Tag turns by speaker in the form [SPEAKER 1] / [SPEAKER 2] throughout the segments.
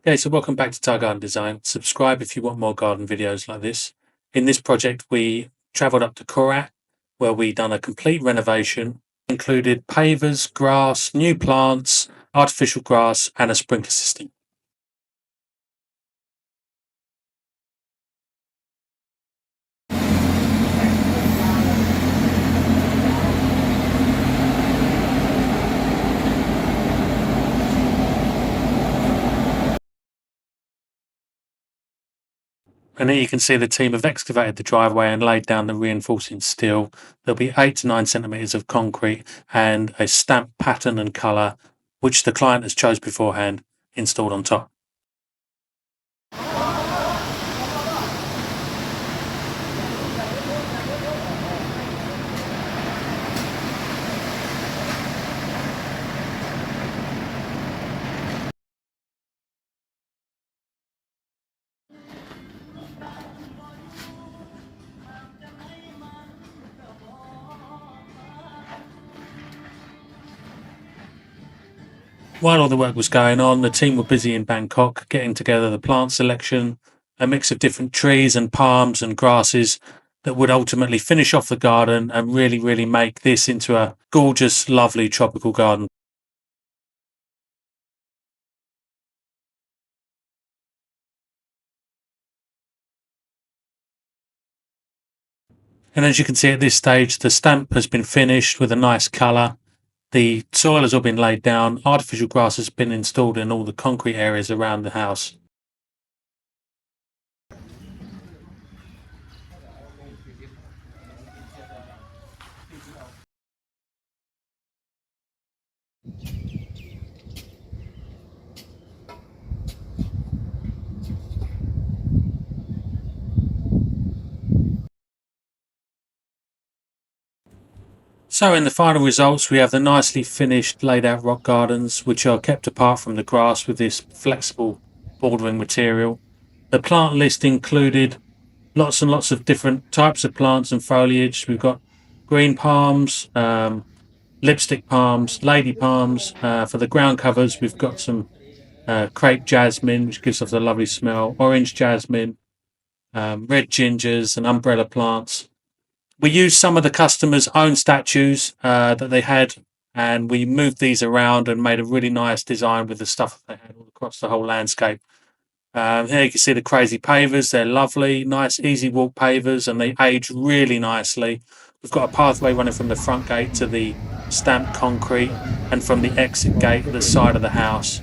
[SPEAKER 1] Okay, so welcome back to Thai Garden Design. Subscribe if you want more garden videos like this. In this project, we travelled up to Korat, where we done a complete renovation. Included pavers, grass, new plants, artificial grass, and a sprinkler system. And here you can see the team have excavated the driveway and laid down the reinforcing steel. There'll be 8 to 9 centimetres of concrete and a stamp pattern and colour, which the client has chose beforehand, installed on top. While all the work was going on, the team were busy in Bangkok getting together the plant selection, a mix of different trees and palms and grasses that would ultimately finish off the garden and really make this into a gorgeous, lovely tropical garden. And as you can see at this stage, the stamp has been finished with a nice colour. The soil has all been laid down. Artificial grass has been installed in all the concrete areas around the house. So in the final results, we have the nicely finished laid out rock gardens, which are kept apart from the grass with this flexible bordering material. The plant list included lots and lots of different types of plants and foliage. We've got green palms, lipstick palms, lady palms. For the ground covers, we've got some crepe jasmine, which gives off a lovely smell, orange jasmine, red gingers and umbrella plants. We used some of the customers' own statues that they had, and we moved these around and made a really nice design with the stuff that they had all across the whole landscape. Here you can see the crazy pavers. They're lovely, nice, easy walk pavers, and they age really nicely. We've got a pathway running from the front gate to the stamped concrete and from the exit gate at the side of the house.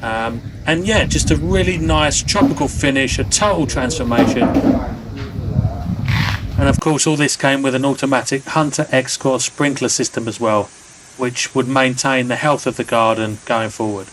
[SPEAKER 1] And yeah, just a really nice tropical finish, a total transformation. And of course, all this came with an automatic Hunter X-Core sprinkler system as well, which would maintain the health of the garden going forward.